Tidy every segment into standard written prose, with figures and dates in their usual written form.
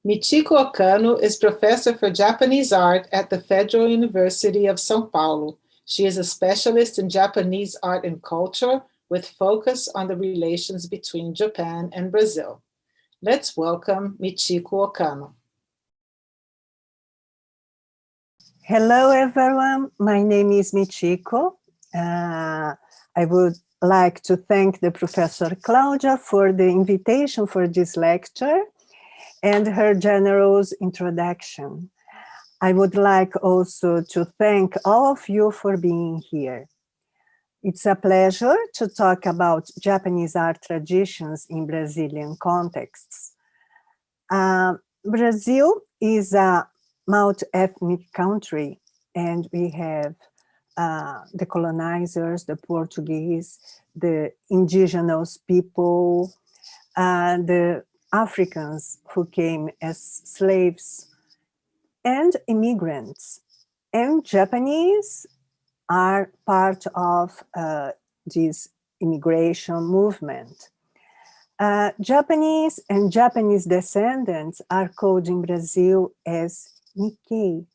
Michiko Okano is professor for Japanese art at the Federal University of São Paulo. She is a specialist in Japanese art and culture with focus on the relations between Japan and Brazil. Let's welcome Michiko Okano. Hello, everyone. My name is Michiko. I would like to thank the Professor Claudia for the invitation for this lecture and her generous introduction. I would like also to thank all of you for being here. It's a pleasure to talk about Japanese art traditions in Brazilian contexts. Brazil is a multi-ethnic country, and we have the colonizers, the Portuguese, the indigenous people, the Africans who came as slaves, and immigrants. And Japanese are part of this immigration movement. Japanese and Japanese descendants are called in Brazil as Nikkei.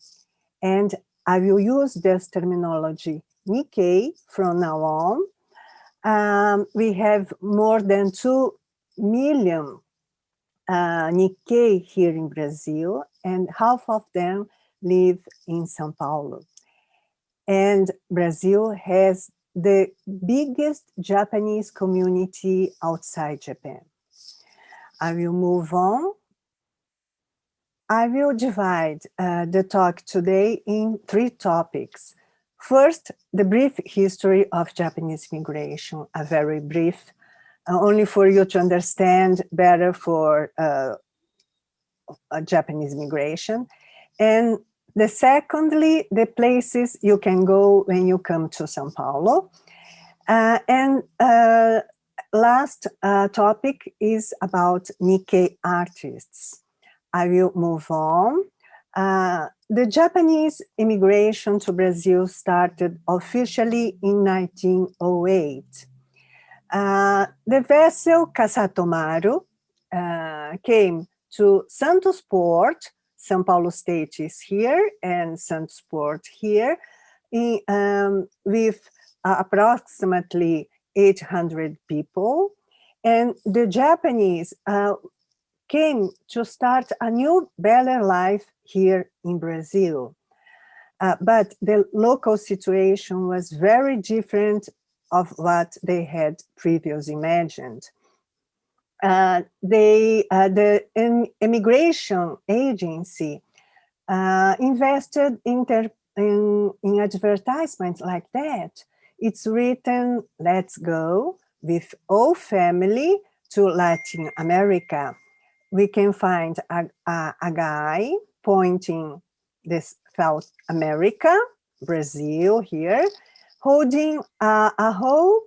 And I will use this terminology, Nikkei, from now on. We have more than 2 million Nikkei here in Brazil, and half of them live in São Paulo. And Brazil has the biggest Japanese community outside Japan. I will move on. I will divide the talk today in 3 topics. First, the brief history of Japanese migration, a very brief, only for you to understand better for Japanese migration. And secondly, the places you can go when you come to São Paulo. And last topic is about Nikkei artists. I will move on. The Japanese immigration to Brazil started officially in 1908. The vessel Kasatomaru came to Santos Port. São Paulo State is here and Santos Port here, with approximately 800 people. And the Japanese came to start a new, better life here in Brazil. But the local situation was very different of what they had previously imagined. The immigration agency invested in advertisements like that. It's written, "Let's go with all family to Latin America." We can find a guy pointing this South America, Brazil here, holding a hoe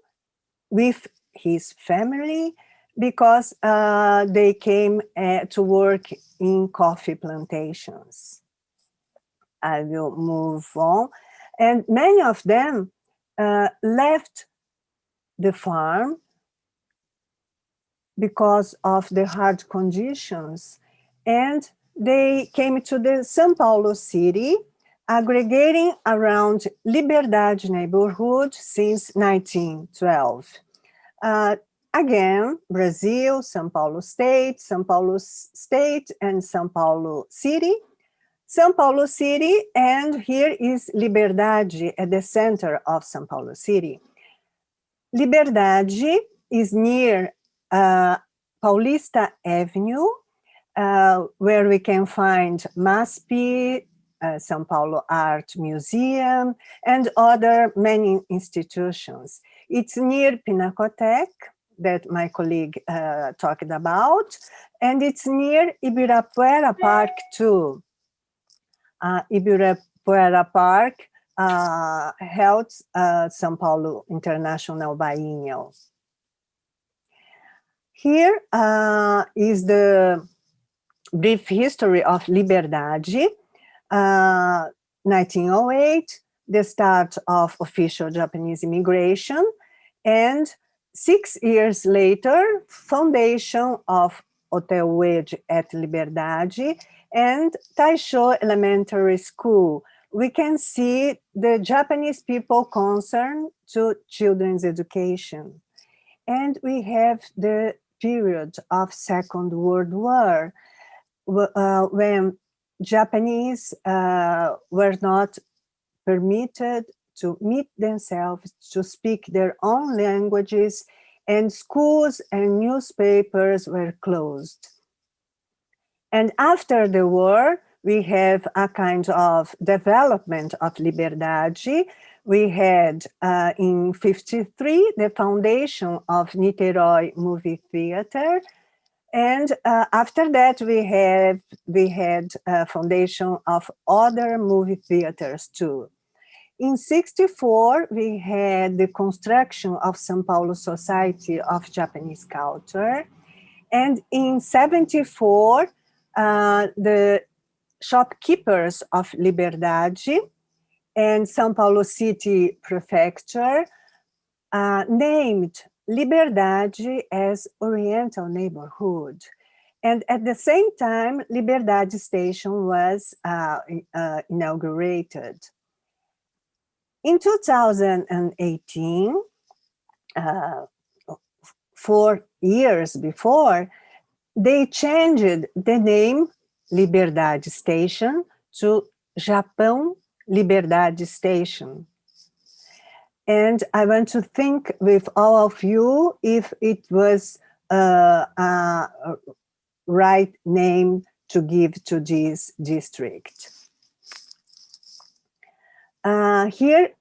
with his family, because they came to work in coffee plantations. I will move on. And many of them left the farm because of the hard conditions. And they came to the São Paulo city, aggregating around Liberdade neighborhood since 1912. Again, Brazil, São Paulo State, and São Paulo City. São Paulo City, and here is Liberdade at the center of São Paulo City. Liberdade is near Paulista Avenue, where we can find MASP, São Paulo Art Museum, and other many institutions. It's near Pinacotec, that my colleague talked about, and it's near Ibirapuera Park too. Ibirapuera Park held São Paulo International Biennial. Here is the brief history of Liberdade. 1908, the start of official Japanese immigration, and 6 years later, foundation of Hotel Wedge at Liberdade, and Taisho Elementary School. We can see the Japanese people concerned to children's education. And we have the period of Second World War, when Japanese were not permitted to meet themselves, to speak their own languages, and schools and newspapers were closed. And after the war, we have a kind of development of Liberdade. We had in 1953 the foundation of Niterói Movie Theater, and after that we had a foundation of other movie theaters too. In 1964, we had the construction of São Paulo Society of Japanese Culture, and in 1974, the shopkeepers of Liberdade and São Paulo City Prefecture named Liberdade as Oriental Neighborhood. And at the same time, Liberdade Station was inaugurated. In 2018, 4 years before, they changed the name Liberdade Station to Japão Liberdade Station. And I want to think with all of you if it was a right name to give to this district. Here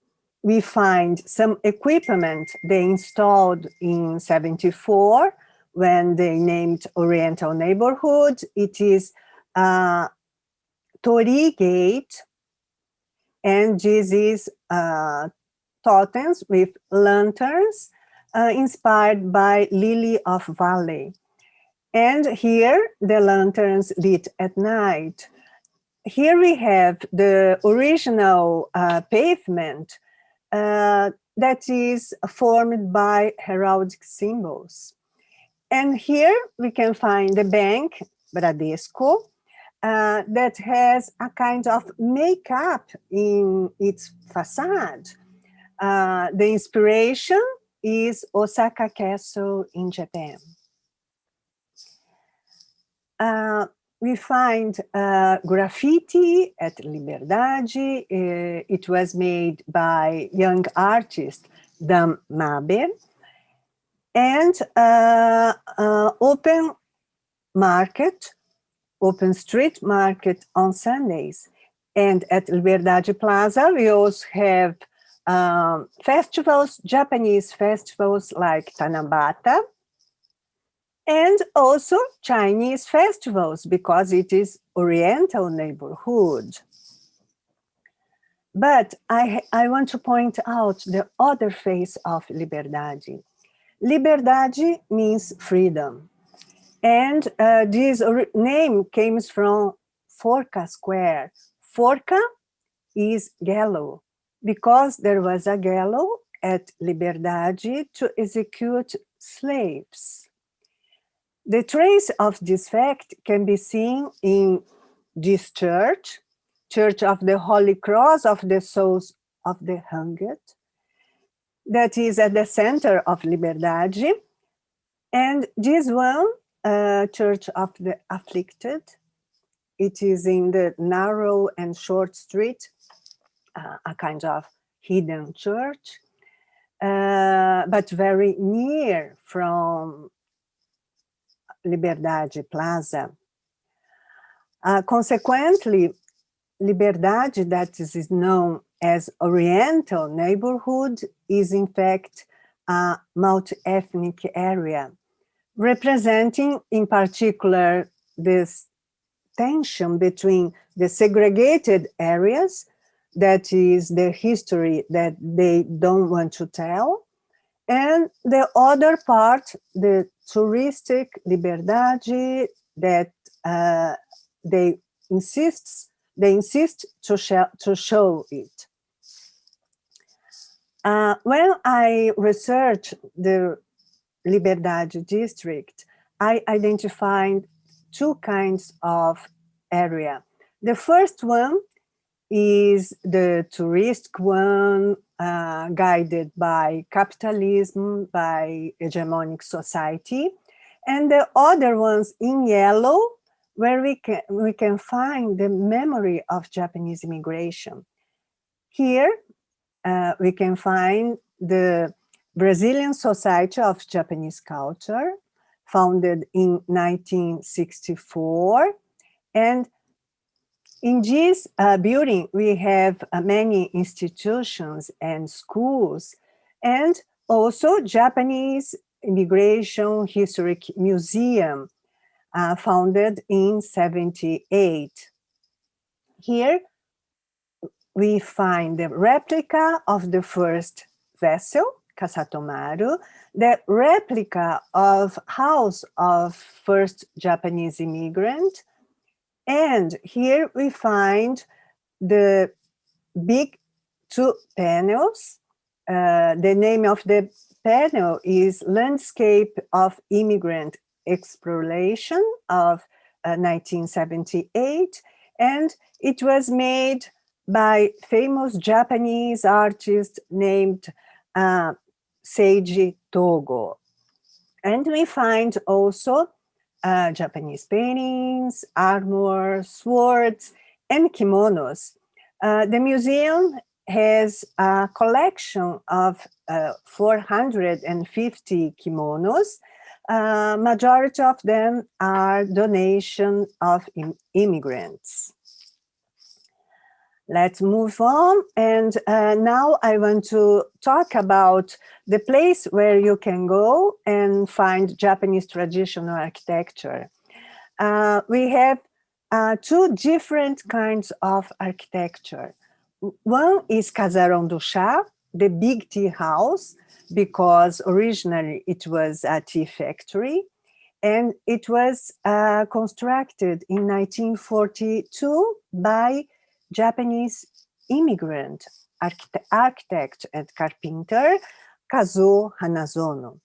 we find some equipment they installed in 1974 when they named Oriental Neighborhood. It is Torii Gate, and this is totems with lanterns inspired by Lily of Valley. And here the lanterns lit at night. Here we have the original pavement that is formed by heraldic symbols. And here we can find the bank, Bradesco, that has a kind of makeup in its facade. The inspiration is Osaka Castle in Japan. We find graffiti at Liberdade. It was made by young artist Dan Maber. And open street market on Sundays. And at Liberdade Plaza, we also have festivals, Japanese festivals like Tanabata, and also Chinese festivals, because it is Oriental neighborhood. But I want to point out the other face of Liberdade. Liberdade means freedom. And this name comes from Forca Square. Forca is gallows, because there was a gallows at Liberdade to execute slaves. The trace of this fact can be seen in this church, Church of the Holy Cross of the Souls of the Hanged, that is at the center of Liberdade. And this one, Church of the Afflicted, it is in the narrow and short street, a kind of hidden church, but very near from Liberdade Plaza. Consequently, Liberdade, that is known as Oriental neighborhood, is in fact a multi-ethnic area, representing in particular this tension between the segregated areas, that is the history that they don't want to tell, and the other part, the touristic Liberdade, that they insist to show it. When I researched the Liberdade district, I identified two kinds of area. The first one is the touristic one, guided by capitalism, by hegemonic society, and the other ones in yellow, where we can find the memory of Japanese immigration. Here, we can find the Brazilian Society of Japanese Culture, founded in 1964. And in this building, we have many institutions and schools, and also Japanese Immigration Historic Museum, founded in 1978. Here, we find the replica of the first vessel, Kasatomaru, the replica of house of first Japanese immigrant, and here we find the big two panels. The name of the panel is Landscape of Immigrant Exploration of 1978, and it was made by famous Japanese artist named Seiji Togo. And we find also Japanese paintings, armor, swords, and kimonos. The museum has a collection of 450 kimonos. Majority of them are donation of immigrants. Let's move on. And now I want to talk about the place where you can go and find Japanese traditional architecture. We have two different kinds of architecture. One is Casarão do Chá, the big tea house, because originally it was a tea factory. And it was constructed in 1942 by Japanese immigrant architect and carpenter Kazuo Hanazono.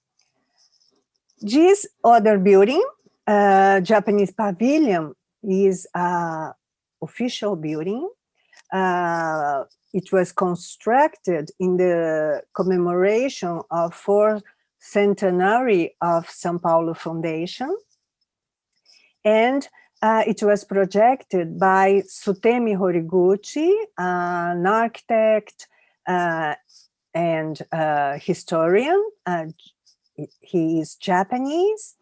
This other building, Japanese Pavilion, is an official building. It was constructed in the commemoration of 4th centenary of São Paulo Foundation. And it was projected by Sutemi Horiguchi, an architect and historian. He is Japanese.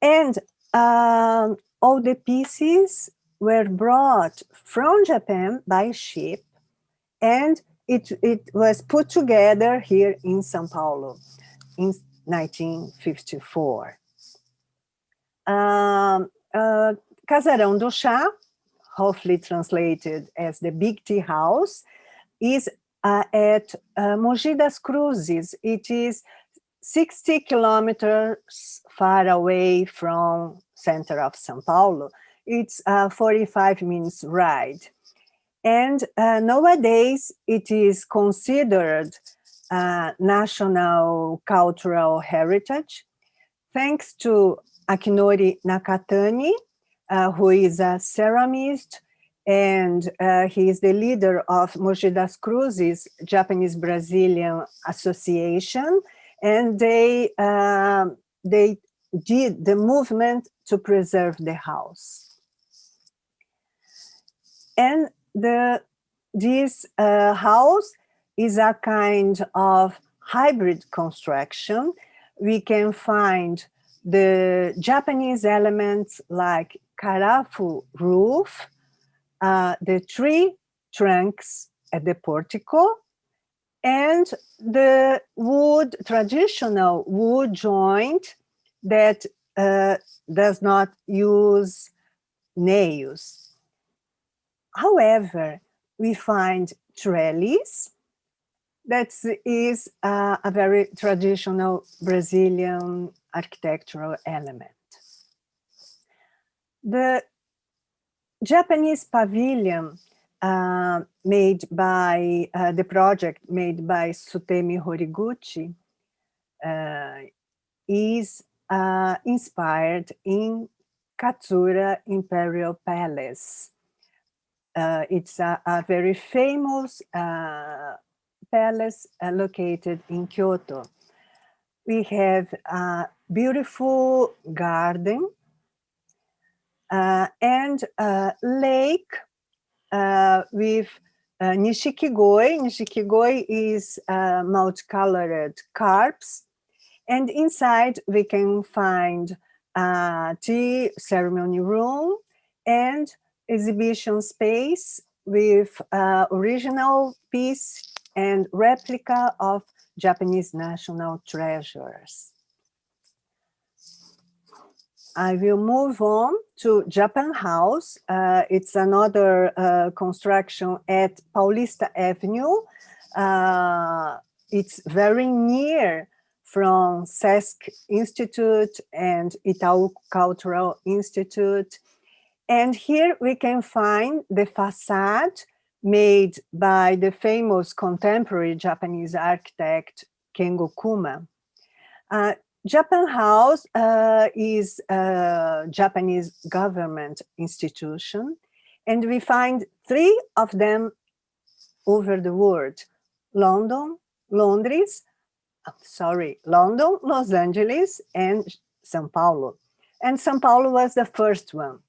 And all the pieces were brought from Japan by ship, and it was put together here in São Paulo in 1954. Casarão do Chá, hopefully translated as the big tea house, is at Mogi das Cruzes. It is 60 kilometers far away from center of São Paulo. It's a 45 minutes ride. And nowadays it is considered national cultural heritage, thanks to Akinori Nakatani, who is a ceramist, and he is the leader of Mogi das Cruzes Japanese Brazilian Association, and they did the movement to preserve the house. And this house is a kind of hybrid construction. We can find the Japanese elements like karafu roof, the tree trunks at the portico, and the traditional wood joint that does not use nails. However, we find trellis. That is a very traditional Brazilian architectural element. The Japanese pavilion made by the project made by Sutemi Horiguchi is inspired in Katsura Imperial Palace. It's a very famous palace located in Kyoto. We have a beautiful garden and a lake with Nishikigoi. Nishikigoi is multicolored carps. And inside we can find tea ceremony room and exhibition space with original piece and replica of Japanese national treasures. I will move on to Japan House. It's another construction at Paulista Avenue. It's very near from SESC Institute and Itaú Cultural Institute. And here we can find the facade made by the famous contemporary Japanese architect Kengo Kuma. Japan House is a Japanese government institution, and we find 3 of them over the world: London, London, Los Angeles, and São Paulo. And São Paulo was the first one.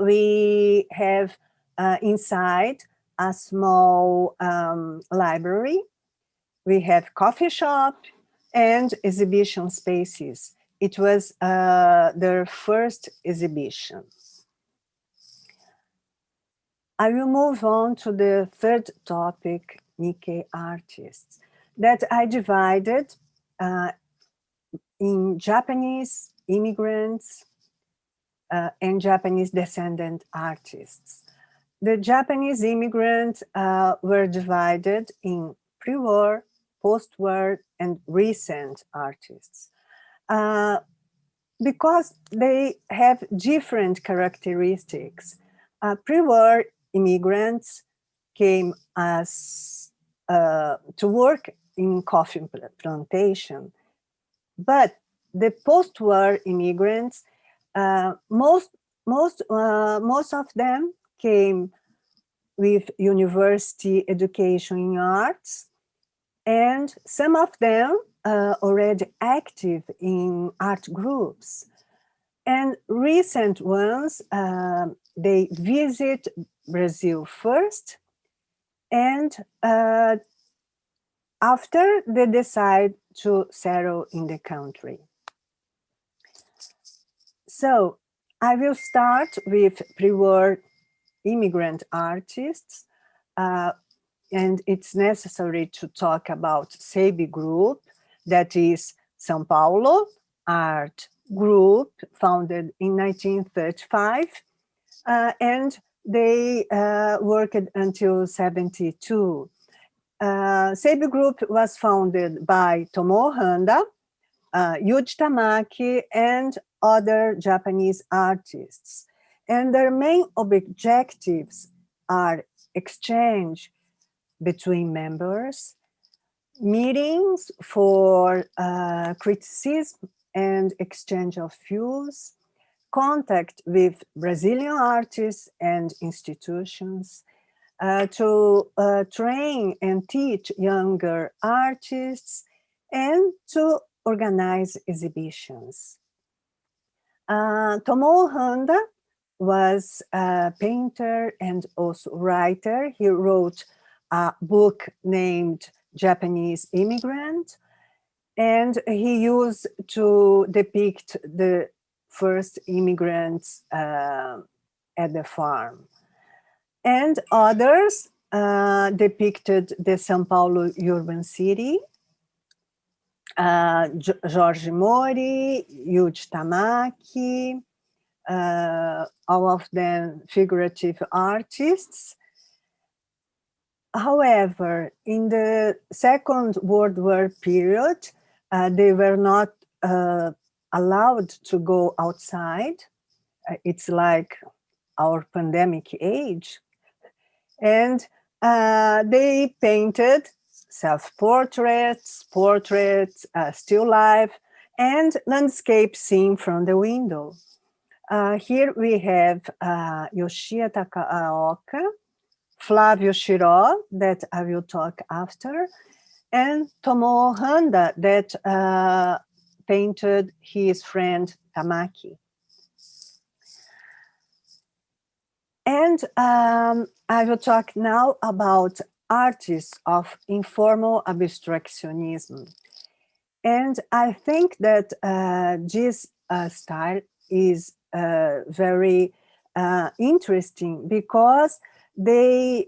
We have inside a small library. We have coffee shop and exhibition spaces. It was their first exhibition. I will move on to the third topic, Nikkei artists, that I divided in Japanese immigrants and Japanese descendant artists. The Japanese immigrants were divided in pre-war, post-war, and recent artists because they have different characteristics. Pre-war immigrants came as to work in coffee plantation, but the post-war immigrants, most of them came with university education in arts, and some of them already active in art groups. And recent ones, they visit Brazil first, and after they decide to settle in the country. So I will start with pre-war immigrant artists, and it's necessary to talk about SEIBI Group, that is São Paulo art group founded in 1935, and they worked until 1972. SEIBI Group was founded by Tomoe Handa, Yuji Tamaki, and other Japanese artists. And their main objectives are exchange between members, meetings for criticism and exchange of views, contact with Brazilian artists and institutions, to train and teach younger artists, and to organize exhibitions. Tomoe Handa was a painter and also writer. He wrote a book named Japanese Immigrant, and he used to depict the first immigrants at the farm. And others depicted the São Paulo urban city. Jorge Mori, Yuji Tamaki, all of them figurative artists. However, in the Second World War period, they were not allowed to go outside. It's like our pandemic age. And they painted self-portraits, portraits, still life, and landscape seen from the window. Here we have Yoshia Takaoka, Flavio Shiro, that I will talk after, and Tomoo Handa, that painted his friend Tamaki. And I will talk now about artists of informal abstractionism. And I think that this style is very interesting because they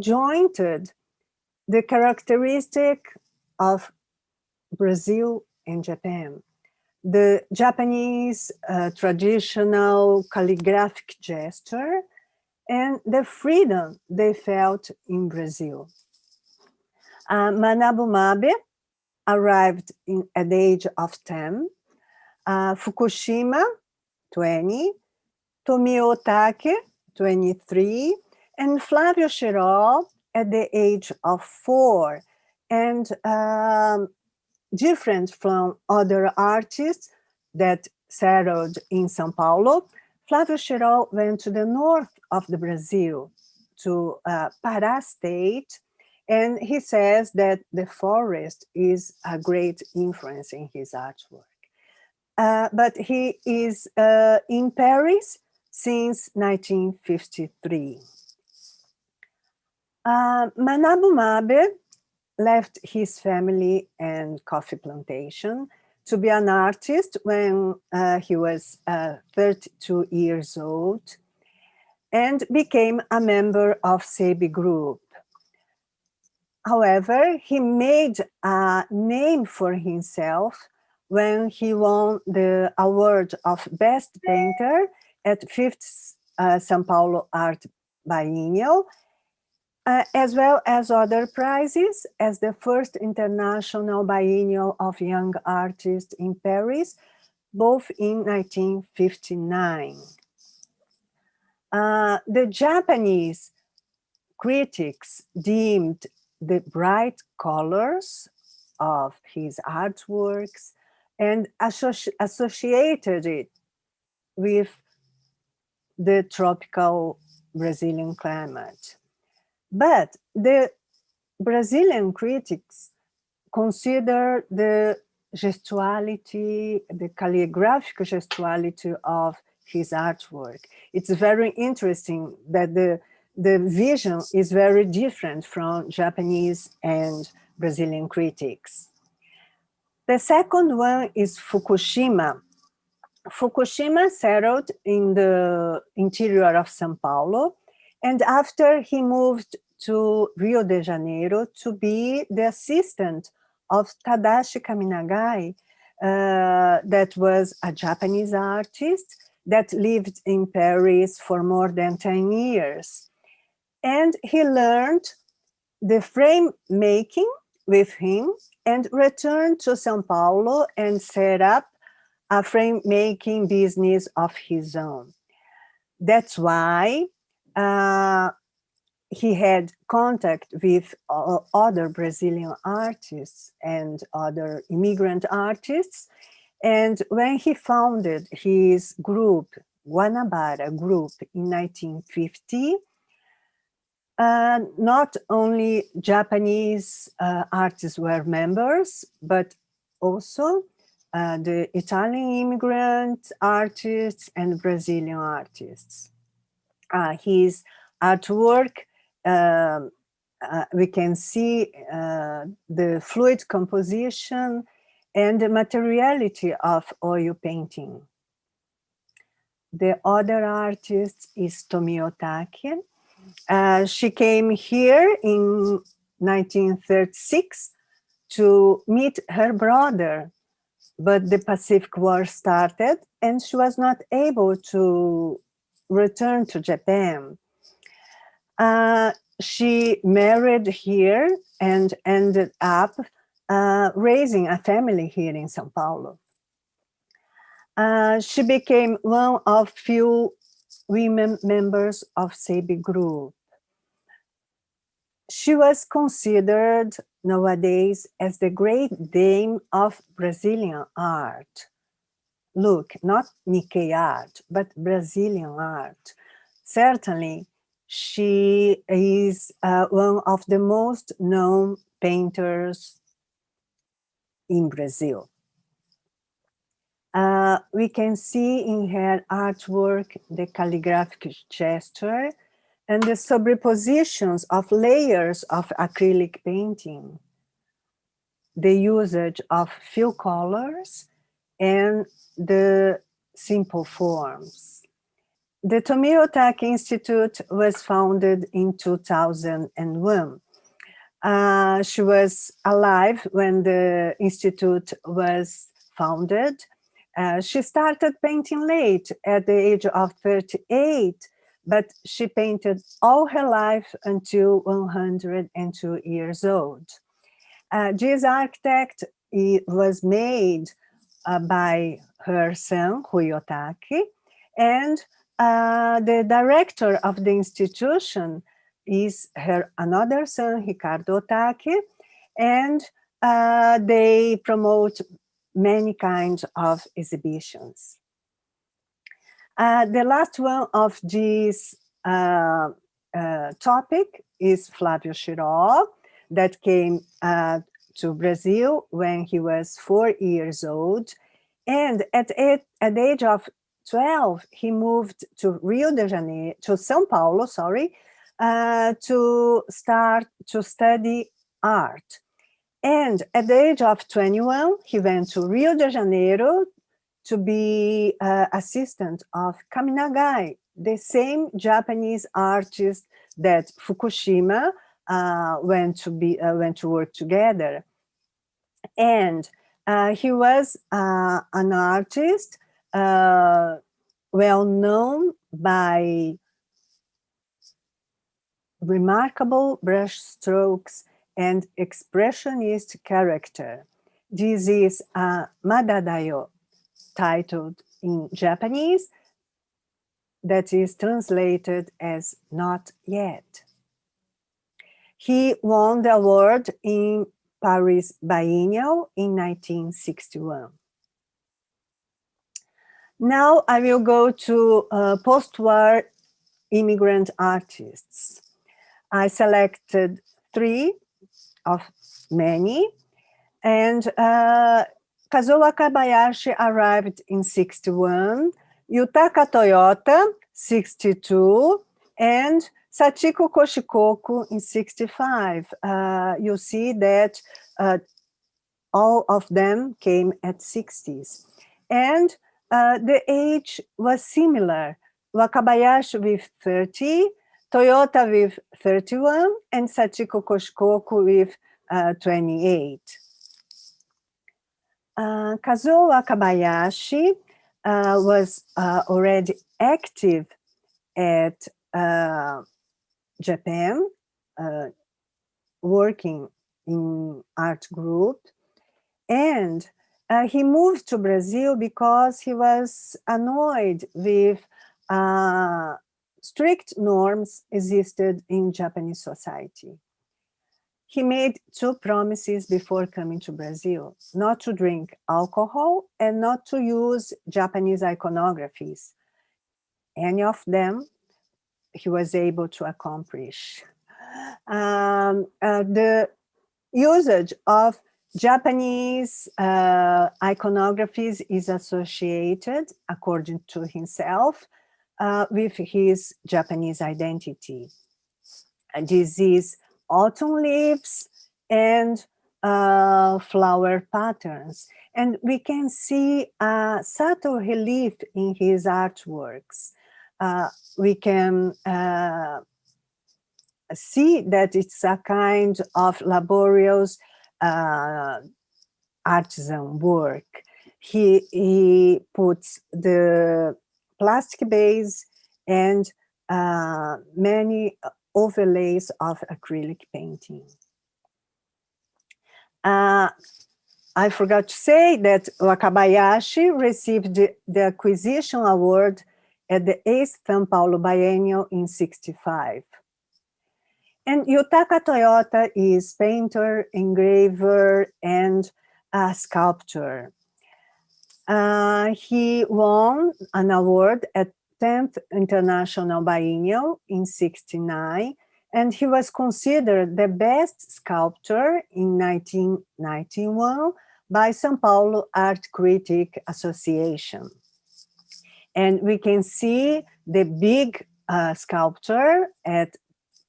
joined the characteristic of Brazil and Japan. The Japanese traditional calligraphic gesture and the freedom they felt in Brazil. Manabu Mabe arrived at the age of 10, Fukushima, 20, Tomio Take, 23, and Flavio Shiro at the age of 4. And different from other artists that settled in São Paulo, Flavio Shiro went to the north of the Brazil, to Pará state, and he says that the forest is a great influence in his artwork. But he is in Paris since 1953. Manabu Mabe left his family and coffee plantation to be an artist when he was 32 years old and became a member of Seibi Group. However, he made a name for himself when he won the award of Best Painter at 5th São Paulo Art Biennial, as well as other prizes, as the first International Biennial of Young Artists in Paris, both in 1959. The Japanese critics deemed the bright colors of his artworks and associated it with the tropical Brazilian climate. But the Brazilian critics consider the gestuality, the calligraphic gestuality of his artwork. It's very interesting that the vision is very different from Japanese and Brazilian critics. The second one is Fukushima. Fukushima settled in the interior of São Paulo, and after he moved to Rio de Janeiro to be the assistant of Tadashi Kaminagai, that was a Japanese artist that lived in Paris for more than 10 years. And he learned the frame making with him and returned to São Paulo and set up a frame making business of his own. That's why he had contact with other Brazilian artists and other immigrant artists. And when he founded his group, Guanabara Group, in 1950, not only Japanese artists were members, but also the Italian immigrant artists and Brazilian artists. His artwork, we can see the fluid composition and the materiality of oil painting. The other artist is Tomio Take. She came here in 1936 to meet her brother, but the Pacific War started and she was not able to return to Japan. She married here and ended up raising a family here in São Paulo. She became one of few women members of Seibi Group. She was considered nowadays as the great dame of Brazilian art. Look, not Nikkei art, but Brazilian art. Certainly, she is one of the most known painters in Brazil. We can see in her artwork the calligraphic gesture and the superpositions of layers of acrylic painting, the usage of few colors, and the simple forms. The Tomio Otake Institute was founded in 2001. She was alive when the institute was founded. She started painting late at the age of 38, but she painted all her life until 102 years old. This architect was made by her son, Rui Otake, and the director of the institution is her another son, Ricardo Otake, and they promote many kinds of exhibitions. The last one of this topic is Flávio Chiró, that came to Brazil when he was 4 years old. And at the age of 12, he moved to São Paulo, to start to study art. And at the age of 21, he went to Rio de Janeiro to be assistant of Kaminagai, the same Japanese artist that Fukushima went to work together. And he was an artist well known by remarkable brush strokes and expressionist character. This is Madadayo, titled in Japanese, that is translated as not yet. He won the award in Paris Biennial in 1961. Now I will go to post-war immigrant artists. I selected 3 of many, and Kazuo Wakabayashi arrived in 61, Yutaka Toyota, 62, and Sachiko Koshikoku in 65. You see that all of them came at 60s. And the age was similar. Wakabayashi with 30, Toyota with 31, and Sachiko Koshikoku with 28. Kazuo Wakabayashi was already active at Japan, working in art group, and he moved to Brazil because he was annoyed with strict norms existed in Japanese society. He made 2 promises before coming to Brazil: not to drink alcohol and not to use Japanese iconographies. Any of them he was able to accomplish. The usage of Japanese iconographies is associated, according to himself, with his Japanese identity. This is autumn leaves and flower patterns. And we can see a subtle relief in his artworks. We can see that it's a kind of laborious artisan work. He puts the plastic base and many overlays of acrylic painting. I forgot to say that Wakabayashi received the Acquisition Award at the 8th São Paulo Biennial in 65. And Yutaka Toyota is painter, engraver, and sculptor. He won an award at 10th International Biennial in '69, and he was considered the best sculptor in 1991 by São Paulo Art Critic Association. And we can see the big sculpture at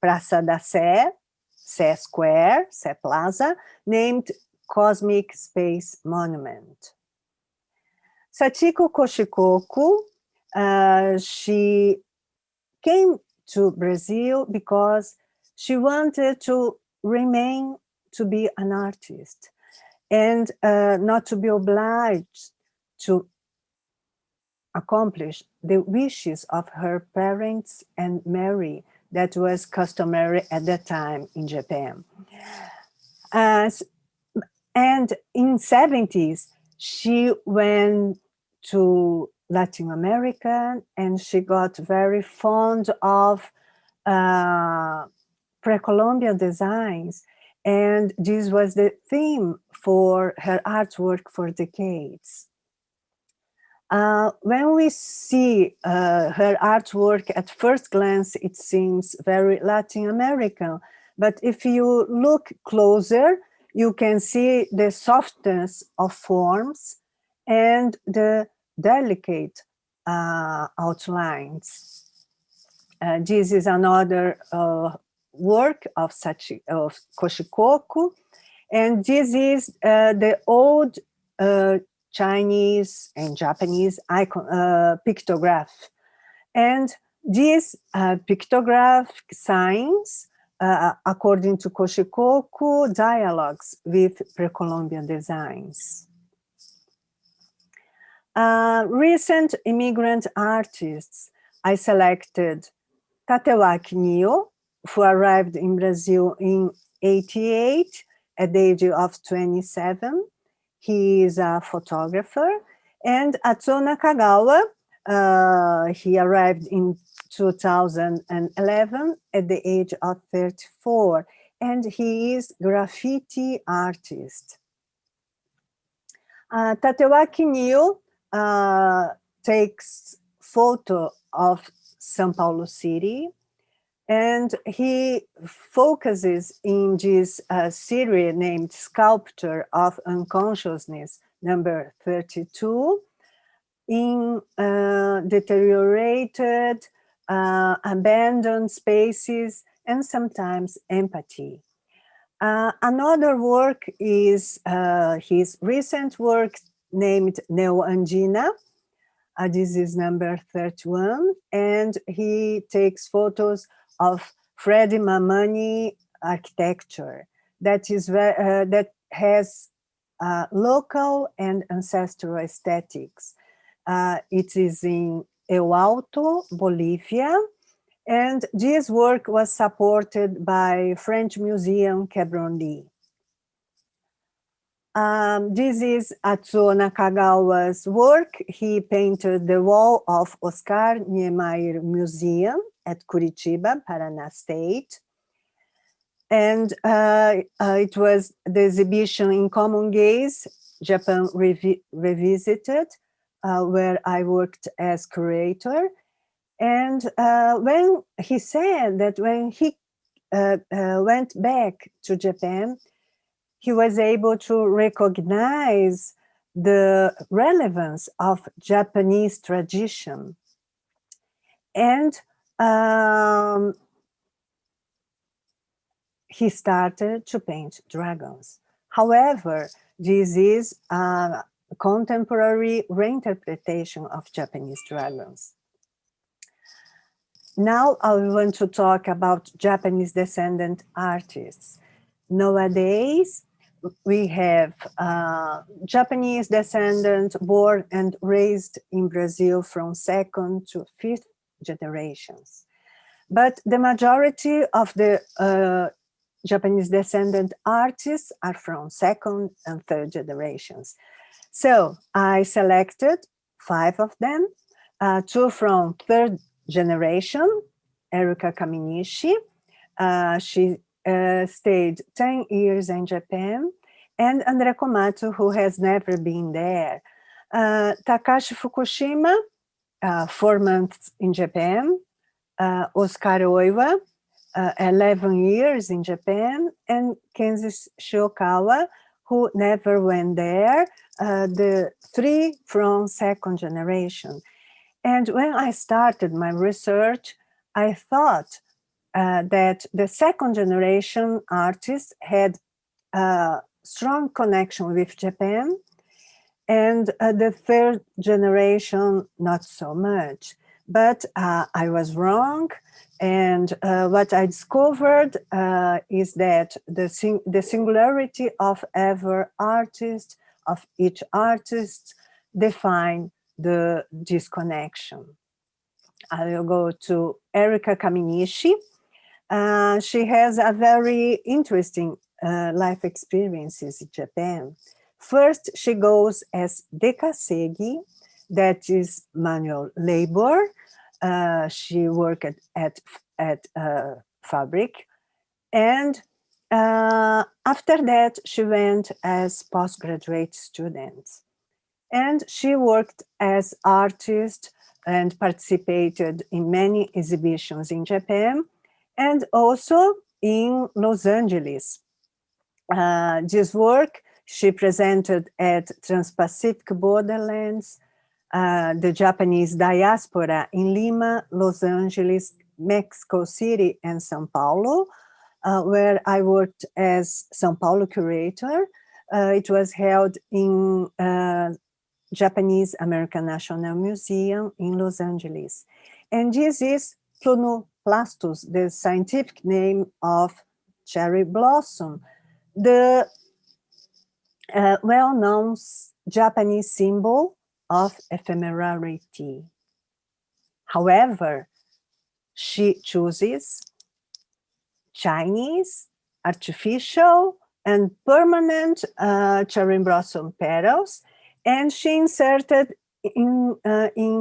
Praça da Sé, Sé Square, Sé Plaza, named Cosmic Space Monument. Sachiko Koshikoku, she came to Brazil because she wanted to remain to be an artist and not to be obliged to accomplish the wishes of her parents and marry. That was customary at that time in Japan. And in 70s, she went to Latin America and she got very fond of pre-Columbian designs. And this was the theme for her artwork for decades. When we see her artwork at first glance, it seems very Latin American. But if you look closer, you can see the softness of forms and the delicate outlines. This is another work of Koshikoku, and this is the old Chinese and Japanese pictograph. And these pictograph signs, according to Koshikoku, dialogues with pre-Columbian designs. Recent immigrant artists, I selected Tatewaki Nio, who arrived in Brazil in '88 at the age of 27. He is a photographer. And Atsuo Nakagawa, he arrived in 2011 at the age of 34. And he is graffiti artist. Tatewaki Nio takes photo of São Paulo City, and he focuses in this series named Sculpture of Unconsciousness, number 32, in deteriorated, abandoned spaces, and sometimes empathy. Another work is his recent work named Neo Andina. This is number 31, and he takes photos of Freddie Mamani architecture that is that has local and ancestral aesthetics. It is in El Alto, Bolivia, and this work was supported by French Museum Quebranly. This is Atsuo Nakagawa's work. He painted the wall of Oscar Niemeyer Museum at Curitiba, Paraná State. And it was the exhibition In Common Gaze, Japan Revisited, where I worked as curator. And when he said that when he went back to Japan, he was able to recognize the relevance of Japanese tradition. And he started to paint dragons. However, this is a contemporary reinterpretation of Japanese dragons. Now I want to talk about Japanese descendant artists. Nowadays, we have Japanese descendants born and raised in Brazil from 2nd to 5th generations. But the majority of the Japanese descendant artists are from 2nd and 3rd generations. So I selected 5 of them, 2 from 3rd generation, Erika Kaminishi, She stayed 10 years in Japan, and André Komatsu, who has never been there. Takashi Fukushima, 4 months in Japan. Oscar Oiwa, 11 years in Japan, and Kenzi Shiokawa, who never went there, the 3 from second generation. And when I started my research, I thought that the second generation artists had a strong connection with Japan, and the third generation not so much. But I was wrong, and what I discovered is that the singularity of every artist, of each artist, define the disconnection. I will go to Erika Kaminishi. She has a very interesting life experiences in Japan. First, she goes as dekasegi, that is manual labor. She worked at a fabric. And after that, she went as postgraduate student. And she worked as artist and participated in many exhibitions in Japan and also in Los Angeles. This work she presented at Trans-Pacific Borderlands, the Japanese diaspora in Lima, Los Angeles, Mexico City, and Sao Paulo, where I worked as Sao Paulo curator. It was held in Japanese American National Museum in Los Angeles. And this is Plunoplastus, the scientific name of cherry blossom, the well-known Japanese symbol of ephemerality. However, she chooses Chinese, artificial, and permanent cherry blossom petals, and she inserted in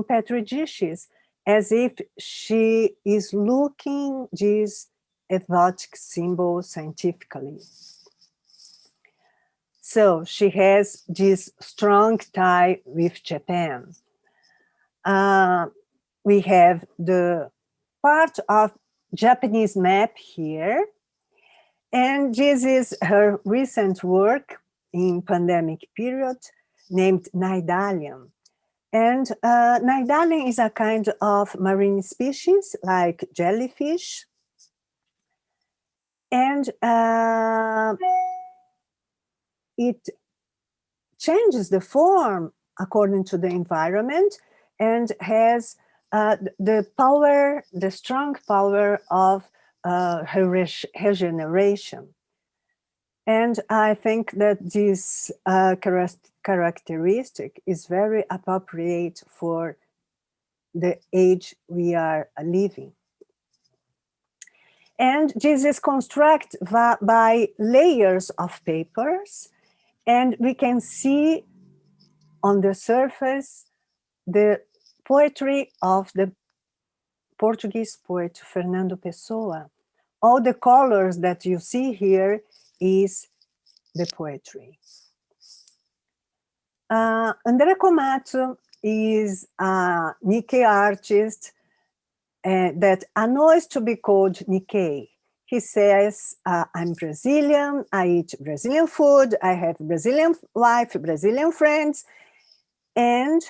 petri dishes as if she is looking this exotic symbol scientifically. So she has this strong tie with Japan. We have the part of Japanese map here, and this is her recent work in pandemic period named Nidalium. And Nidalium is a kind of marine species like jellyfish. And it changes the form according to the environment and has the power, the strong power of regeneration. And I think that this characteristic is very appropriate for the age we are living. And this is constructed by layers of papers, and we can see on the surface the poetry of the Portuguese poet Fernando Pessoa. All the colors that you see here is the poetry. André Komatsu is a Nikkei artist that annoys to be called Nikkei. He says, I'm Brazilian, I eat Brazilian food, I have Brazilian wife, Brazilian friends, and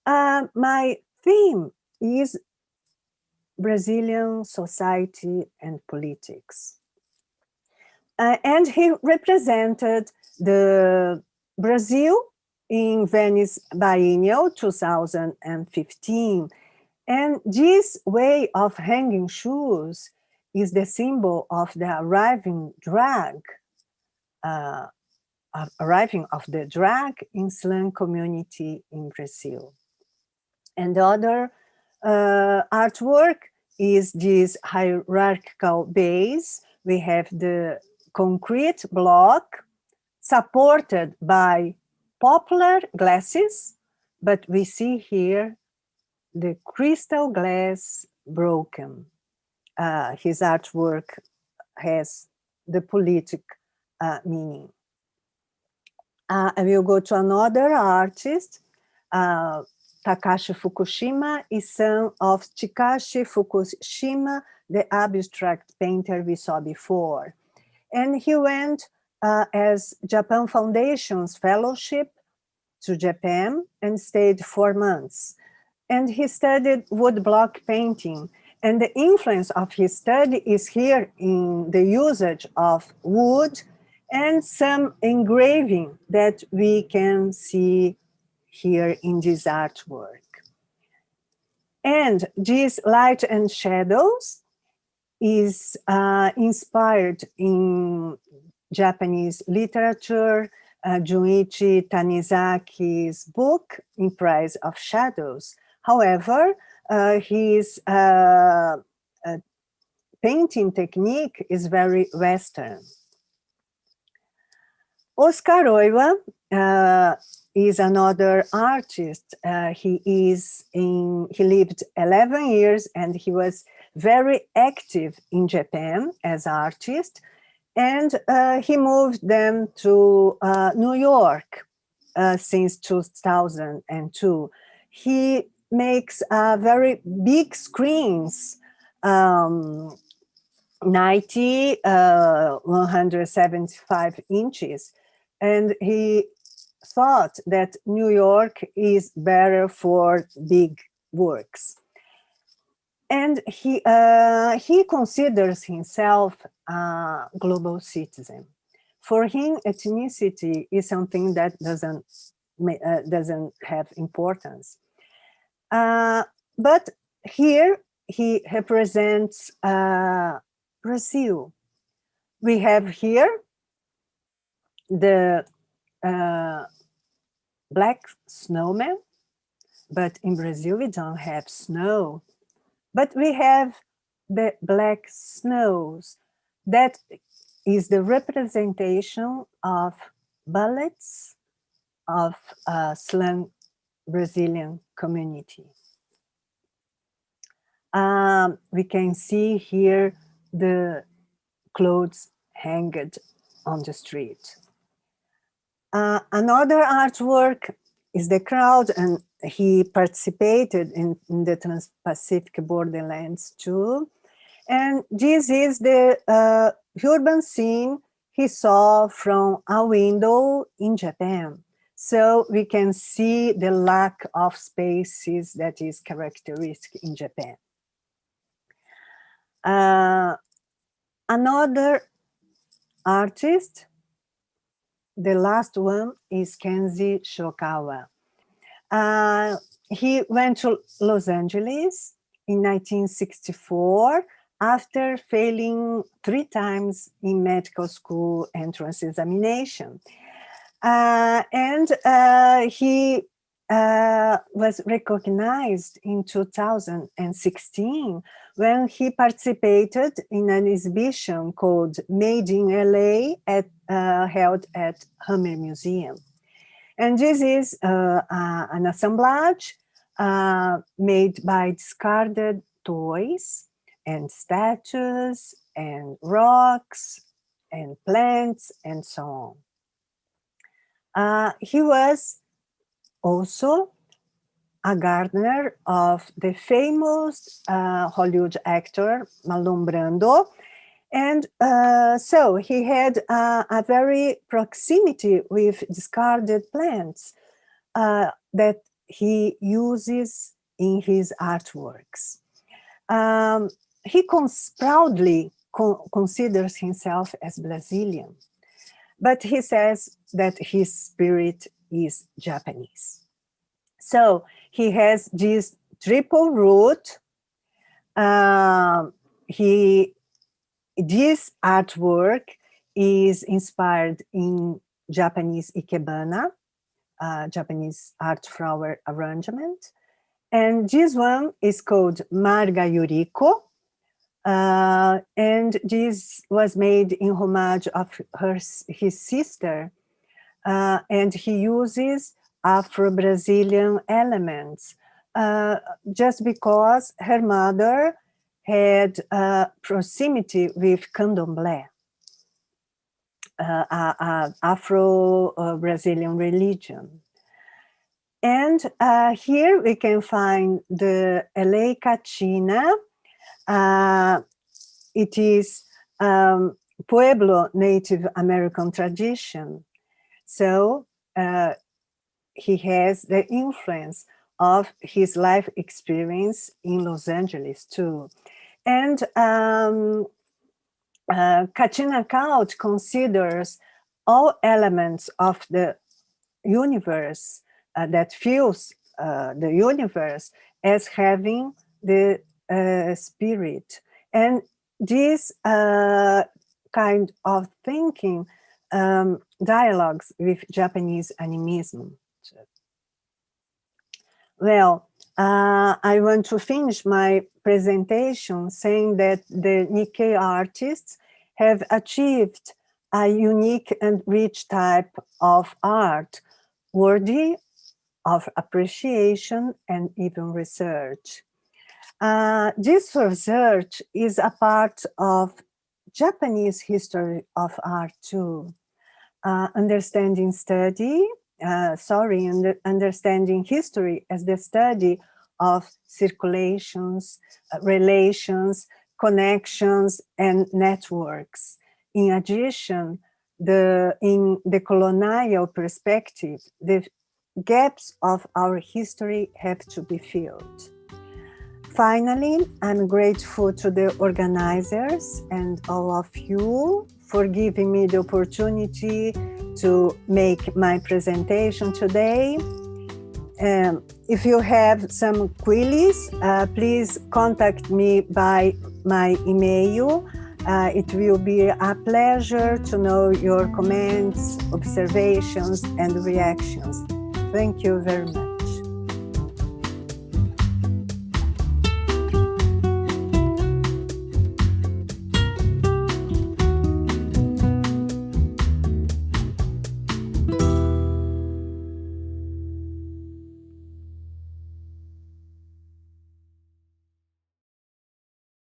my theme is Brazilian society and politics. And he represented the Brazil in Venice Biennial 2015. And this way of hanging shoes is the symbol of the arriving drag in slum community in Brazil. And the other artwork is this hierarchical base. We have the concrete block supported by poplar glasses, but we see here the crystal glass broken. His artwork has the politic meaning. I will go to another artist. Takashi Fukushima is son of Chikashi Fukushima, the abstract painter we saw before. And he went as Japan Foundation's fellowship to Japan and stayed 4 months. And he studied woodblock painting. And the influence of his study is here in the usage of wood and some engraving that we can see here in this artwork. And this light and shadows is inspired in Japanese literature, Junichi Tanizaki's book, In Price of Shadows. However, his painting technique is very Western. Oscar Oiwa is another artist. He lived 11 years and he was very active in Japan as artist. And he moved then to New York since 2002. He makes very big screens, 175 inches. And he thought that New York is better for big works. And he considers himself a global citizen. For him, ethnicity is something that doesn't have importance. But here he represents Brazil. We have here the black snowman, but in Brazil we don't have snow. But we have the black snows. That is the representation of bullets of a slum Brazilian community. We can see here the clothes hanged on the street. Another artwork is the crowd, and he participated in the Trans-Pacific borderlands too. And this is the urban scene he saw from a window in Japan. So we can see the lack of spaces that is characteristic in Japan. Another artist, the last one, is Kenji Shokawa. He went to Los Angeles in 1964 after failing 3 times in medical school entrance examination. And he was recognized in 2016 when he participated in an exhibition called Made in LA held at Hammer Museum. And this is an assemblage made by discarded toys and statues and rocks and plants and so on. He was also a gardener of the famous Hollywood actor Marlon Brando. And so he had a very proximity with discarded plants that he uses in his artworks. He proudly considers himself as Brazilian, but he says that his spirit is Japanese. So he has this triple root. This artwork is inspired in Japanese ikebana, Japanese art flower arrangement. And this one is called Marga Yuriko. And this was made in homage of his sister. And he uses Afro-Brazilian elements just because her mother had proximity with candomblé, Afro-Brazilian religion. And here we can find the Lei Catina. It is Pueblo Native American tradition. So he has the influence of his life experience in Los Angeles too. And Catina cult considers all elements of the universe that fills the universe as having the spirit. And this kind of thinking dialogues with Japanese animism. Well, I want to finish my presentation saying that the Nikkei artists have achieved a unique and rich type of art worthy of appreciation and even research. This research is a part of Japanese history of art too. Understanding history as the study of circulations, relations, connections, and networks. In addition, in the colonial perspective, the gaps of our history have to be filled. Finally, I'm grateful to the organizers and all of you for giving me the opportunity to make my presentation today. If you have some queries, please contact me by my email. It will be a pleasure to know your comments, observations, and reactions. Thank you very much.